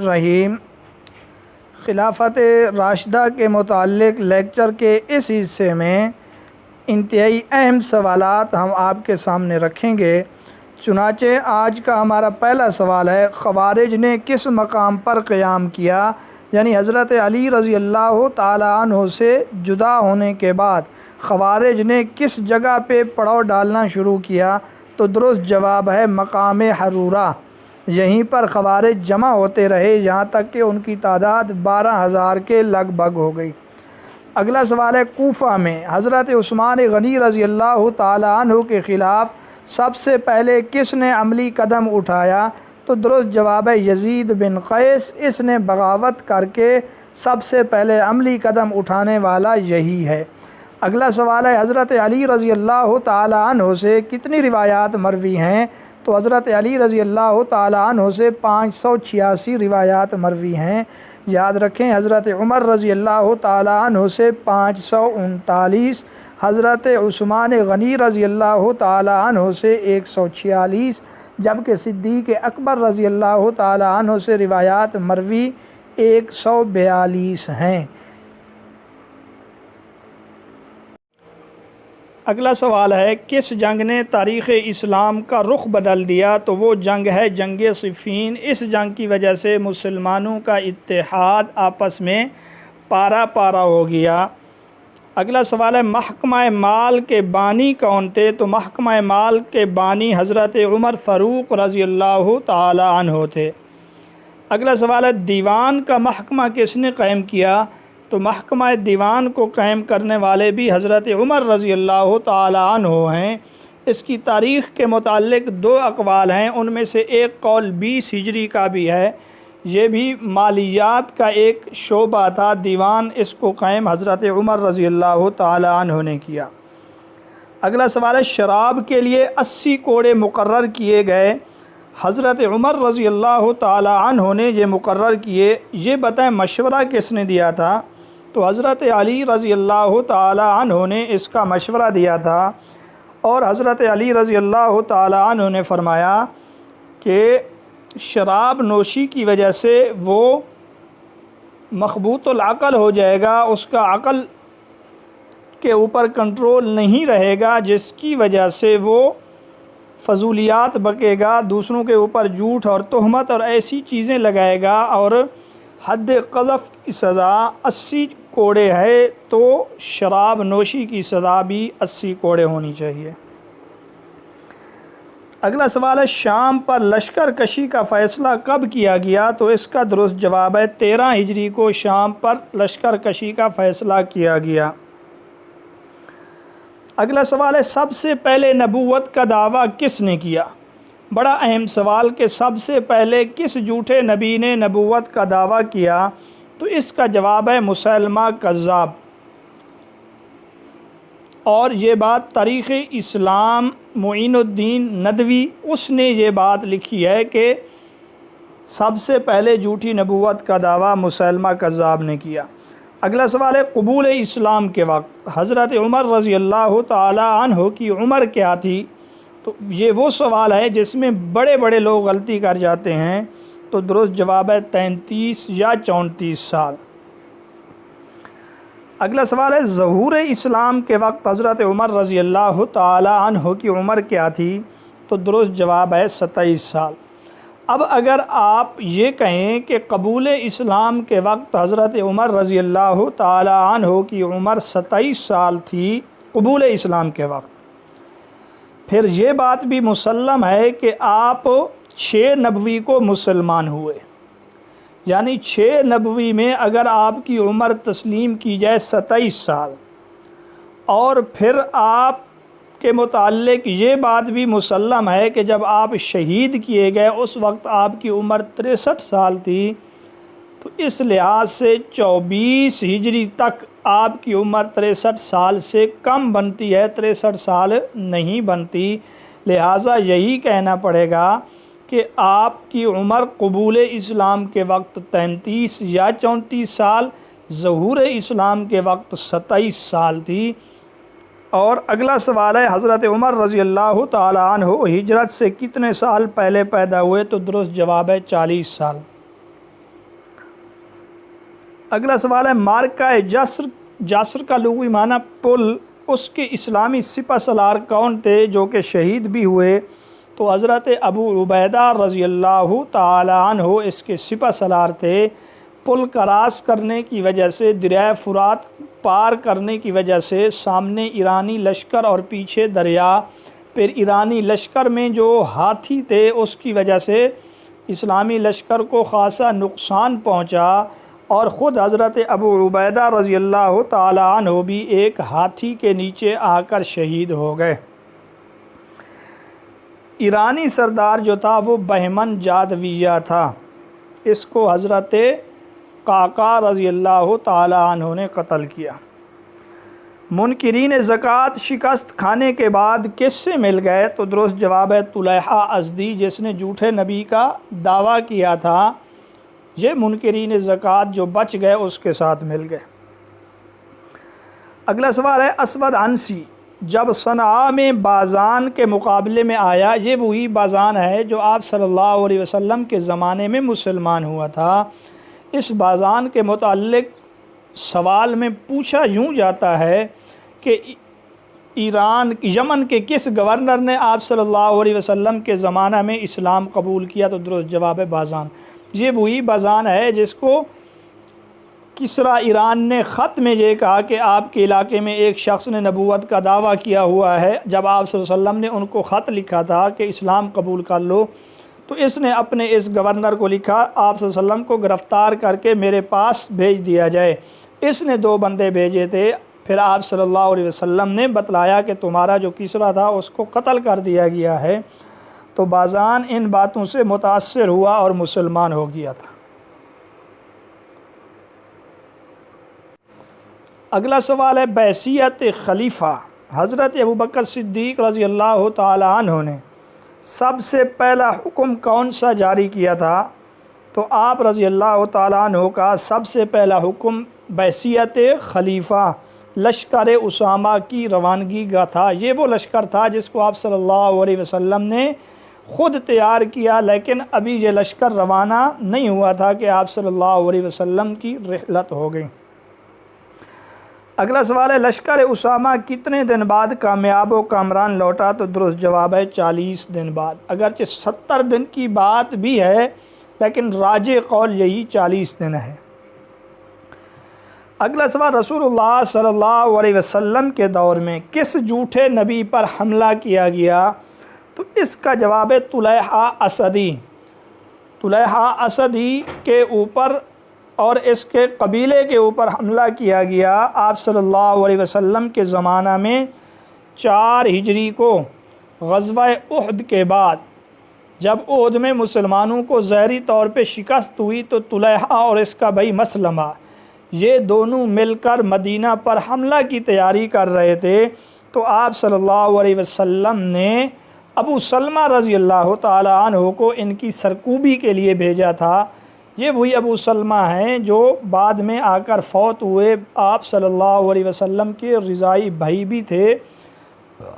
الرحیم۔ خلافت راشدہ کے متعلق لیکچر کے اس حصے میں انتہائی اہم سوالات ہم آپ کے سامنے رکھیں گے۔ چنانچہ آج کا ہمارا پہلا سوال ہے، خوارج نے کس مقام پر قیام کیا؟ یعنی حضرت علی رضی اللہ تعالی عنہ سے جدا ہونے کے بعد خوارج نے کس جگہ پہ پڑاؤ ڈالنا شروع کیا؟ تو درست جواب ہے مقام حرورہ۔ یہیں پر خوارج جمع ہوتے رہے یہاں تک کہ ان کی تعداد 12,000 کے لگ بھگ ہو گئی۔ اگلا سوال ہے، کوفہ میں حضرت عثمان غنی رضی اللہ تعالی عنہ کے خلاف سب سے پہلے کس نے عملی قدم اٹھایا؟ تو درست جواب ہے یزید بن قیس۔ اس نے بغاوت کر کے سب سے پہلے عملی قدم اٹھانے والا یہی ہے۔ اگلا سوال ہے، حضرت علی رضی اللہ تعالی عنہ سے کتنی روایات مروی ہیں؟ تو حضرت علی رضی اللہ تعالی عنہ سے 586 روایات مروی ہیں۔ یاد رکھیں، حضرت عمر رضی اللہ تعالی عنہ سے 539، حضرت عثمان غنی رضی اللہ تعالی عنہ سے 146، جبکہ صدیق اکبر رضی اللہ تعالی عنہ سے روایات مروی 142 ہیں۔ اگلا سوال ہے، کس جنگ نے تاریخ اسلام کا رخ بدل دیا؟ تو وہ جنگ ہے جنگ صفین۔ اس جنگ کی وجہ سے مسلمانوں کا اتحاد آپس میں پارا پارا ہو گیا۔ اگلا سوال ہے، محکمہ مال کے بانی کون تھے؟ تو محکمہ مال کے بانی حضرت عمر فاروق رضی اللہ تعالی عنہ تھے۔ اگلا سوال ہے، دیوان کا محکمہ کس نے قائم کیا؟ تو محکمہ دیوان کو قائم کرنے والے بھی حضرت عمر رضی اللہ تعالی عنہ ہیں۔ اس کی تاریخ کے متعلق 2 اقوال ہیں، ان میں سے ایک قول 20 ہجری کا بھی ہے۔ یہ بھی مالیات کا ایک شعبہ تھا دیوان، اس کو قائم حضرت عمر رضی اللہ تعالی عنہ نے کیا۔ اگلا سوال ہے، شراب کے لیے 80 کوڑے مقرر کیے گئے، حضرت عمر رضی اللہ تعالی عنہ نے یہ مقرر کیے، یہ بتائیں مشورہ کس نے دیا تھا؟ تو حضرت علی رضی اللہ تعالی عنہ نے اس کا مشورہ دیا تھا، اور حضرت علی رضی اللہ تعالی عنہ نے فرمایا کہ شراب نوشی کی وجہ سے وہ مخبوط العقل ہو جائے گا، اس کا عقل کے اوپر کنٹرول نہیں رہے گا، جس کی وجہ سے وہ فضولیات بکے گا، دوسروں کے اوپر جھوٹ اور تہمت اور ایسی چیزیں لگائے گا، اور حد قذف کی سزا 80 کوڑے ہے، تو شراب نوشی کی سزا بھی 80 کوڑے ہونی چاہیے۔ اگلا سوال ہے، شام پر لشکر کشی کا فیصلہ کب کیا گیا؟ تو اس کا درست جواب ہے 13 ہجری کو شام پر لشکر کشی کا فیصلہ کیا گیا۔ اگلا سوال ہے، سب سے پہلے نبوت کا دعویٰ کس نے کیا؟ بڑا اہم سوال کہ سب سے پہلے کس جھوٹے نبی نے نبوت کا دعویٰ کیا؟ تو اس کا جواب ہے مسیلمہ کذاب۔ اور یہ بات تاریخ اسلام معین الدین ندوی، اس نے یہ بات لکھی ہے کہ سب سے پہلے جھوٹی نبوت کا دعویٰ مسیلمہ کذاب نے کیا۔ اگلا سوال ہے، قبول اسلام کے وقت حضرت عمر رضی اللہ تعالی عنہ کی عمر کیا تھی؟ تو یہ وہ سوال ہے جس میں بڑے بڑے لوگ غلطی کر جاتے ہیں، تو درست جواب ہے 33 یا 34 سال۔ اگلا سوال ہے، ظہور اسلام کے وقت حضرت عمر رضی اللہ تعالی عنہ کی عمر کیا تھی؟ تو درست جواب ہے 27 سال۔ اب اگر آپ یہ کہیں کہ قبول اسلام کے وقت حضرت عمر رضی اللہ تعالی عنہ کی عمر 27 سال تھی قبول اسلام کے وقت، پھر یہ بات بھی مسلم ہے کہ آپ 6 نبوی کو مسلمان ہوئے، یعنی 6 نبوی میں اگر آپ کی عمر تسلیم کی جائے 27 سال، اور پھر آپ کے متعلق یہ بات بھی مسلم ہے کہ جب آپ شہید کیے گئے اس وقت آپ کی عمر 63 سال تھی، تو اس لحاظ سے 24 ہجری تک آپ کی عمر 63 سال سے کم بنتی ہے، 63 سال نہیں بنتی۔ لہٰذا یہی کہنا پڑے گا کہ آپ کی عمر قبول اسلام کے وقت 33 یا 34 سال، ظہور اسلام کے وقت 27 سال تھی۔ اور اگلا سوال ہے، حضرت عمر رضی اللہ تعالی عنہ ہجرت سے کتنے سال پہلے پیدا ہوئے؟ تو درست جواب ہے 40 سال۔ اگلا سوال ہے مارکہ جاسر کا لغوی معنی پل، اس کے اسلامی سپہ سالار کون تھے جو کہ شہید بھی ہوئے؟ تو حضرت ابو عبیدہ رضی اللہ تعالی عنہ اس کے سپہ سالار تھے۔ پل کراس کرنے کی وجہ سے، دریائے فرات پار کرنے کی وجہ سے سامنے ایرانی لشکر اور پیچھے دریا، پھر ایرانی لشکر میں جو ہاتھی تھے اس کی وجہ سے اسلامی لشکر کو خاصا نقصان پہنچا، اور خود حضرت ابو عبیدہ رضی اللہ تعالی عنہ بھی ایک ہاتھی کے نیچے آ کر شہید ہو گئے۔ ایرانی سردار جو تھا وہ بہمن جادویہ تھا، اس کو حضرت قعقاع رضی اللہ تعالی عنہ نے قتل کیا۔ منکرین زکوٰۃ شکست کھانے کے بعد کس سے مل گئے؟ تو درست جواب ہے طلیحہ ازدی، جس نے جھوٹے نبی کا دعویٰ کیا تھا۔ یہ منکرین زکوٰۃ جو بچ گئے اس کے ساتھ مل گئے۔ اگلا سوال ہے اسود عنسی جب صنعاء میں بازان کے مقابلے میں آیا، یہ وہی بازان ہے جو آپ صلی اللہ علیہ وسلم کے زمانے میں مسلمان ہوا تھا۔ اس بازان کے متعلق سوال میں پوچھا یوں جاتا ہے کہ یمن کے کس گورنر نے آپ صلی اللہ علیہ وسلم کے زمانہ میں اسلام قبول کیا؟ تو درست جواب ہے بازان۔ یہ وہی بازان ہے جس کو کسریٰ ایران نے خط میں یہ کہا کہ آپ کے علاقے میں ایک شخص نے نبوت کا دعویٰ کیا ہوا ہے۔ جب آپ صلی اللہ علیہ وسلم نے ان کو خط لکھا تھا کہ اسلام قبول کر لو، تو اس نے اپنے اس گورنر کو لکھا آپ صلی اللہ علیہ وسلم کو گرفتار کر کے میرے پاس بھیج دیا جائے۔ اس نے 2 بندے بھیجے تھے، پھر آپ صلی اللہ علیہ وسلم نے بتلایا کہ تمہارا جو کسریٰ تھا اس کو قتل کر دیا گیا ہے۔ تو بازان ان باتوں سے متاثر ہوا اور مسلمان ہو گیا تھا۔ اگلا سوال ہے بعثیت خلیفہ حضرت ابوبکر صدیق رضی اللہ تعالی عنہ نے سب سے پہلا حکم کون سا جاری کیا تھا؟ تو آپ رضی اللہ تعالی عنہ کا سب سے پہلا حکم بعثیت خلیفہ لشکر اسامہ کی روانگی کا تھا۔ یہ وہ لشکر تھا جس کو آپ صلی اللہ علیہ وسلم نے خود تیار کیا، لیکن ابھی یہ لشکر روانہ نہیں ہوا تھا کہ آپ صلی اللہ علیہ وسلم کی رحلت ہو گئی۔ اگلا سوال ہے لشکر اسامہ کتنے دن بعد کامیاب و کامران لوٹا؟ تو درست جواب ہے 40 دن بعد، اگرچہ 70 دن کی بات بھی ہے لیکن راجح قول یہی 40 دن ہے۔ اگلا سوال رسول اللہ صلی اللہ علیہ وسلم کے دور میں کس جھوٹے نبی پر حملہ کیا گیا؟ تو اس کا جواب ہے طلیحہ اسدی۔ طلیحہ اسدی کے اوپر اور اس کے قبیلے کے اوپر حملہ کیا گیا۔ آپ صلی اللہ علیہ وسلم کے زمانہ میں 4 ہجری کو غزوہ احد کے بعد جب احد میں مسلمانوں کو ظاہری طور پہ شکست ہوئی تو طلیحہ اور اس کا بھائی مسلمہ یہ دونوں مل کر مدینہ پر حملہ کی تیاری کر رہے تھے۔ تو آپ صلی اللہ علیہ وسلم نے ابو سلمہ رضی اللہ تعالی عنہ کو ان کی سرکوبی کے لیے بھیجا تھا۔ یہ وہی ابو سلمہ ہیں جو بعد میں آ کر فوت ہوئے، آپ صلی اللہ علیہ وسلم کے رضائی بھائی بھی تھے،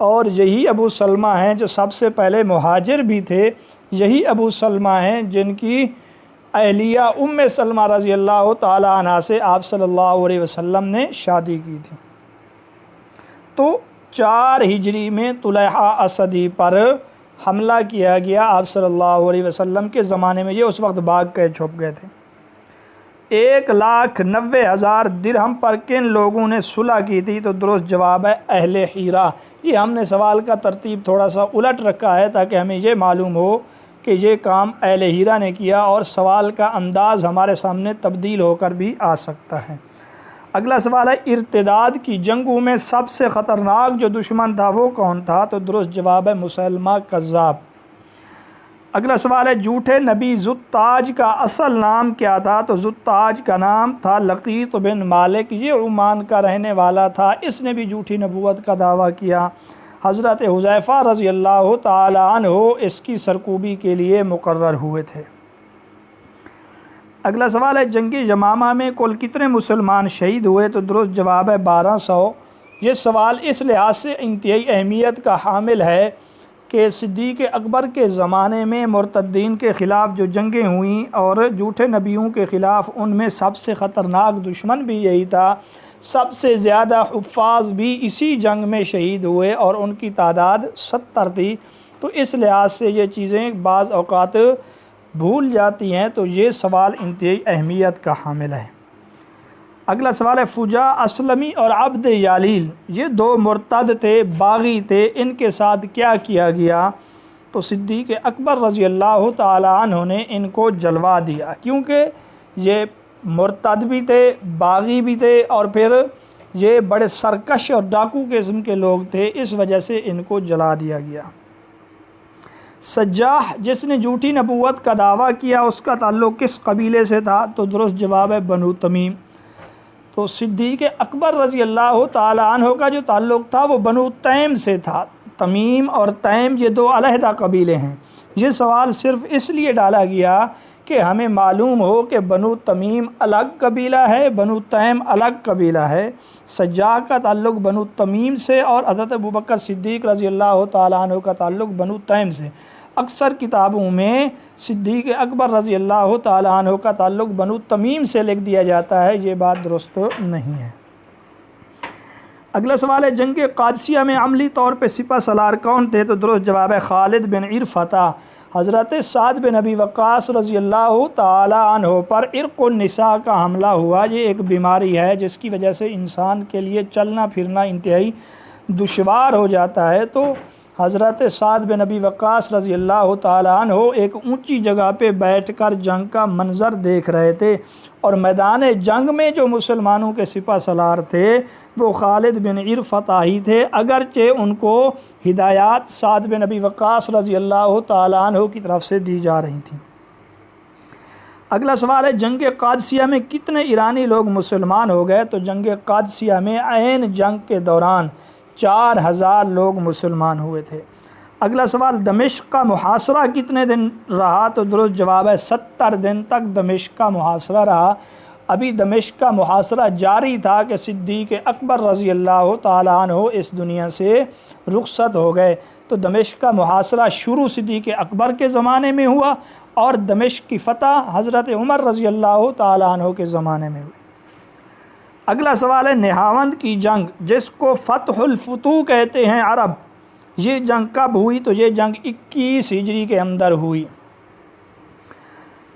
اور یہی ابو سلمہ ہیں جو سب سے پہلے مہاجر بھی تھے۔ یہی ابو سلمہ ہیں جن کی اہلیہ ام سلمہ رضی اللہ تعالی عنہ سے آپ صلی اللہ علیہ وسلم نے شادی کی تھی۔ تو 4 ہجری میں طلیحہ اسدی پر حملہ کیا گیا آپ صلی اللہ علیہ وسلم کے زمانے میں۔ یہ اس وقت بھاگ کے چھپ گئے تھے۔ 1,90,000 درہم پر کن لوگوں نے صلح کی تھی؟ تو درست جواب ہے اہل حیرہ۔ یہ ہم نے سوال کا ترتیب تھوڑا سا الٹ رکھا ہے تاکہ ہمیں یہ معلوم ہو کہ یہ کام اہل حیرہ نے کیا، اور سوال کا انداز ہمارے سامنے تبدیل ہو کر بھی آ سکتا ہے۔ اگلا سوال ہے ارتداد کی جنگوں میں سب سے خطرناک جو دشمن تھا وہ کون تھا؟ تو درست جواب ہے مسیلمہ کذاب۔ اگلا سوال ہے جھوٹے نبی ذوالتاج کا اصل نام کیا تھا؟ تو ذوالتاج کا نام تھا لقیط بن مالک، یہ عمان کا رہنے والا تھا۔ اس نے بھی جھوٹی نبوت کا دعویٰ کیا۔ حضرت حذیفہ رضی اللہ تعالی عنہ اس کی سرکوبی کے لیے مقرر ہوئے تھے۔ اگلا سوال ہے جنگ یمامہ میں کل کتنے مسلمان شہید ہوئے؟ تو درست جواب ہے 1200۔ یہ سوال اس لحاظ سے انتہائی اہمیت کا حامل ہے کہ صدیق اکبر کے زمانے میں مرتدین کے خلاف جو جنگیں ہوئیں اور جھوٹے نبیوں کے خلاف ان میں سب سے خطرناک دشمن بھی یہی تھا، سب سے زیادہ حفاظ بھی اسی جنگ میں شہید ہوئے اور ان کی تعداد 70 تھی۔ تو اس لحاظ سے یہ چیزیں بعض اوقات بھول جاتی ہیں، تو یہ سوال انتہائی اہمیت کا حامل ہے۔ اگلا سوال ہے فجا اسلمی اور عبد یالیل، یہ دو مرتد تھے، باغی تھے، ان کے ساتھ کیا کیا گیا؟ تو صدیق اکبر رضی اللہ تعالی عنہ نے ان کو جلوا دیا، کیونکہ یہ مرتد بھی تھے، باغی بھی تھے، اور پھر یہ بڑے سرکش اور ڈاکو قسم کے لوگ تھے، اس وجہ سے ان کو جلا دیا گیا۔ سجاح، جس نے جھوٹی نبوت کا دعویٰ کیا، اس کا تعلق کس قبیلے سے تھا؟ تو درست جواب ہے بنو تمیم۔ تو صدیق اکبر رضی اللہ تعالی عنہ کا جو تعلق تھا وہ بنو تیم سے تھا۔ تمیم اور تیم یہ دو علیحدہ قبیلے ہیں۔ یہ سوال صرف اس لیے ڈالا گیا کہ ہمیں معلوم ہو کہ بنو تمیم الگ قبیلہ ہے، بنو تیم الگ قبیلہ ہے۔ سجاح کا تعلق بنو تمیم سے اور حضرت ابوبکر صدیق رضی اللہ تعالیٰ عنہ کا تعلق بنو تیم سے۔ اکثر کتابوں میں صدیق اکبر رضی اللہ تعالیٰ عنہ کا تعلق بنو تمیم سے لکھ دیا جاتا ہے، یہ بات درست نہیں ہے۔ اگلا سوال ہے جنگ قادسیہ میں عملی طور پہ سپہ سالار کون تھے؟ تو درست جواب ہے خالد بن عرفہ۔ حضرت سعد بن ابی وقاص رضی اللہ تعالی عنہ پر عرق النساء کا حملہ ہوا۔ یہ ایک بیماری ہے جس کی وجہ سے انسان کے لیے چلنا پھرنا انتہائی دشوار ہو جاتا ہے، تو حضرت سعد بن ابی وقاص رضی اللہ تعالی عنہ ایک اونچی جگہ پہ بیٹھ کر جنگ کا منظر دیکھ رہے تھے، اور میدان جنگ میں جو مسلمانوں کے سپہ سالار تھے وہ خالد بن عرفہ ہی تھے، اگرچہ ان کو ہدایات سعد بن ابی وقاص رضی اللہ تعالی عنہ کی طرف سے دی جا رہی تھیں۔ اگلا سوال ہے جنگ قادسیہ میں کتنے ایرانی لوگ مسلمان ہو گئے؟ تو جنگ قادسیہ میں عین جنگ کے دوران 4000 لوگ مسلمان ہوئے تھے۔ اگلا سوال دمشق کا محاصرہ کتنے دن رہا؟ تو درست جواب ہے 70 دن تک دمشق کا محاصرہ رہا۔ ابھی دمشق کا محاصرہ جاری تھا کہ صدیق اکبر رضی اللہ تعالی عنہ اس دنیا سے رخصت ہو گئے۔ تو دمشق کا محاصرہ شروع صدیق اکبر کے زمانے میں ہوا اور دمشق کی فتح حضرت عمر رضی اللہ تعالی عنہ کے زمانے میں ہوئی۔ اگلا سوال ہے نہاوند کی جنگ جس کو فتح الفتوح کہتے ہیں عرب، یہ جنگ کب ہوئی؟ تو یہ جنگ 21 ہجری کے اندر ہوئی۔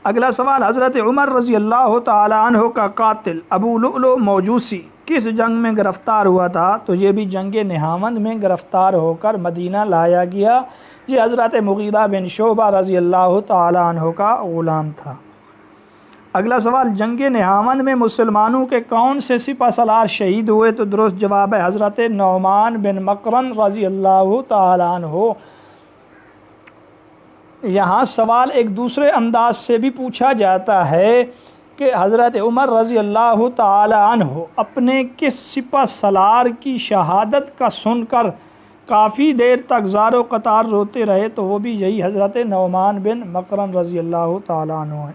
اگلا سوال حضرت عمر رضی اللہ تعالی عنہ کا قاتل ابو لؤلؤ موجوسی کس جنگ میں گرفتار ہوا تھا؟ تو یہ بھی جنگ نہاوند میں گرفتار ہو کر مدینہ لایا گیا۔ یہ حضرت مغیرہ بن شعبہ رضی اللہ تعالی عنہ کا غلام تھا۔ اگلا سوال جنگ نہاوند میں مسلمانوں کے کون سے سپہ سالار شہید ہوئے؟ تو درست جواب ہے حضرت نعمان بن مقرن رضی اللہ تعالی عنہ۔ یہاں سوال ایک دوسرے انداز سے بھی پوچھا جاتا ہے کہ حضرت عمر رضی اللہ تعالی عنہ اپنے کس سپہ سالار کی شہادت کا سن کر کافی دیر تک زار و قطار روتے رہے؟ تو وہ بھی یہی حضرت نعمان بن مقرن رضی اللہ تعالی عنہ ہے۔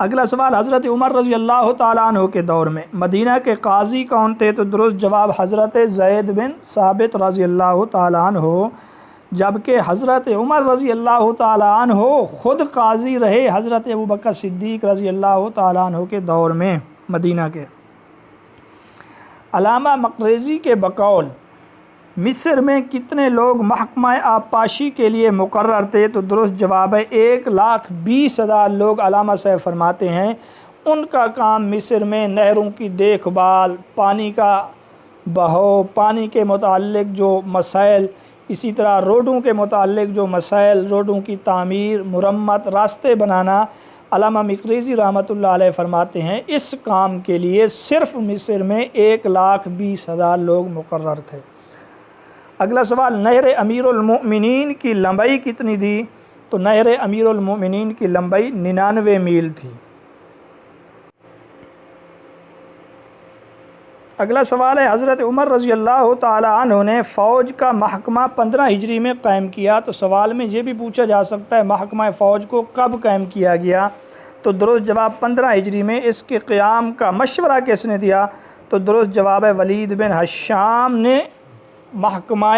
اگلا سوال حضرت عمر رضی اللہ تعالیٰ عنہ کے دور میں مدینہ کے قاضی کون تھے؟ تو درست جواب حضرت زید بن ثابت رضی اللہ تعالیٰ عنہ، جبکہ حضرت عمر رضی اللہ تعالیٰ عنہ خود قاضی رہے حضرت ابوبکر صدیق رضی اللہ تعالیٰ عنہ کے دور میں مدینہ کے۔ علامہ مقریزی کے بقول مصر میں کتنے لوگ محکمہ آبپاشی کے لیے مقرر تھے؟ تو درست جواب ہے 1,20,000 لوگ۔ علامہ صاحب فرماتے ہیں ان کا کام مصر میں نہروں کی دیکھ بھال، پانی کا بہاؤ، پانی کے متعلق جو مسائل، اسی طرح روڈوں کے متعلق جو مسائل، روڈوں کی تعمیر، مرمت، راستے بنانا۔ علامہ مقریزی رحمۃ اللہ علیہ فرماتے ہیں اس کام کے لیے صرف مصر میں 1,20,000 لوگ مقرر تھے۔ اگلا سوال نہر امیر المؤمنین کی لمبائی کتنی تھی؟ تو نہر امیر المؤمنین کی لمبائی 99 میل تھی۔ اگلا سوال ہے حضرت عمر رضی اللہ تعالی عنہ نے فوج کا محکمہ 15 ہجری میں قائم کیا۔ تو سوال میں یہ بھی پوچھا جا سکتا ہے محکمہ فوج کو کب قائم کیا گیا؟ تو درست جواب 15 ہجری میں۔ اس کے قیام کا مشورہ کس نے دیا؟ تو درست جواب ہے ولید بن ہشام نے محکمہ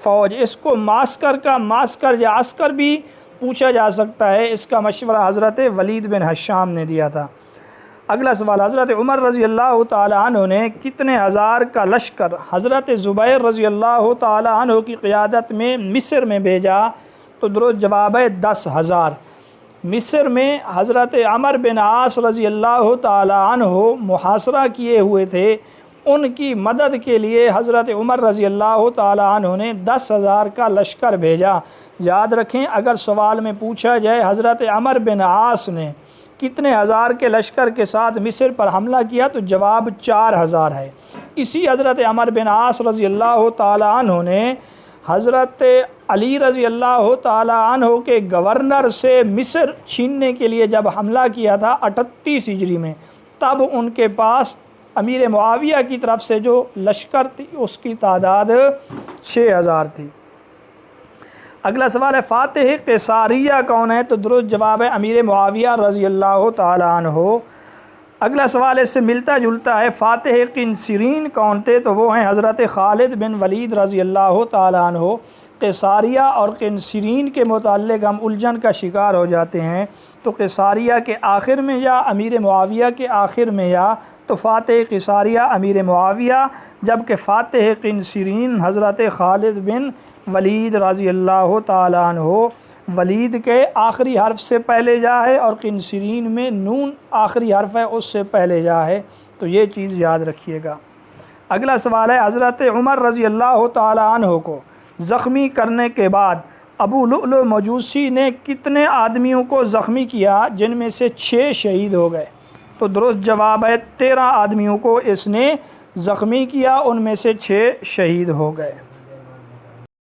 فوج، اس کو ماسکر کا ماسکر یا عسکر بھی پوچھا جا سکتا ہے، اس کا مشورہ حضرت ولید بن حشام نے دیا تھا۔ اگلا سوال، حضرت عمر رضی اللہ تعالی عنہ نے کتنے ہزار کا لشکر حضرت زبیر رضی اللہ تعالی عنہ کی قیادت میں مصر میں بھیجا؟ تو درست جواب ہے 10,000۔ مصر میں حضرت عمر بن عاص رضی اللہ تعالی عنہ محاصرہ کیے ہوئے تھے، ان کی مدد کے لیے حضرت عمر رضی اللہ تعالی عنہ نے 10,000 کا لشکر بھیجا۔ یاد رکھیں، اگر سوال میں پوچھا جائے حضرت عمر بن عاص نے کتنے ہزار کے لشکر کے ساتھ مصر پر حملہ کیا تو جواب 4,000 ہے۔ اسی حضرت عمر بن عاص رضی اللہ تعالی عنہ نے حضرت علی رضی اللہ تعالی عنہ کے گورنر سے مصر چھیننے کے لیے جب حملہ کیا تھا 38 ہجری میں، تب ان کے پاس امیر معاویہ کی طرف سے جو لشکر تھی اس کی تعداد 6,000 تھی۔ اگلا سوال ہے، فاتح قیصاریہ کون ہے؟ تو درست جواب ہے امیر معاویہ رضی اللہ تعالی عنہ۔ اگلا سوال اس سے ملتا جلتا ہے، فاتح قنسرین کون تھے؟ تو وہ ہیں حضرت خالد بن ولید رضی اللہ تعالی عنہ۔ قیصاریہ اور قنسرین کے متعلق ہم الجھن کا شکار ہو جاتے ہیں، تو قیصاریہ کے آخر میں یا امیر معاویہ کے آخر میں، یا تو فاتح قیصاریہ امیر معاویہ، جبکہ فاتح قنسرین حضرت خالد بن ولید رضی اللہ تعالی عنہ۔ ولید کے آخری حرف سے پہلے جا ہے اور قنسرین میں نون آخری حرف ہے، اس سے پہلے جا ہے، تو یہ چیز یاد رکھیے گا۔ اگلا سوال ہے، حضرت عمر رضی اللہ تعالی عنہ کو زخمی کرنے کے بعد ابو لؤلؤ مجوسی نے کتنے آدمیوں کو زخمی کیا جن میں سے 6 شہید ہو گئے؟ تو درست جواب ہے 13 آدمیوں کو اس نے زخمی کیا، ان میں سے 6 شہید ہو گئے۔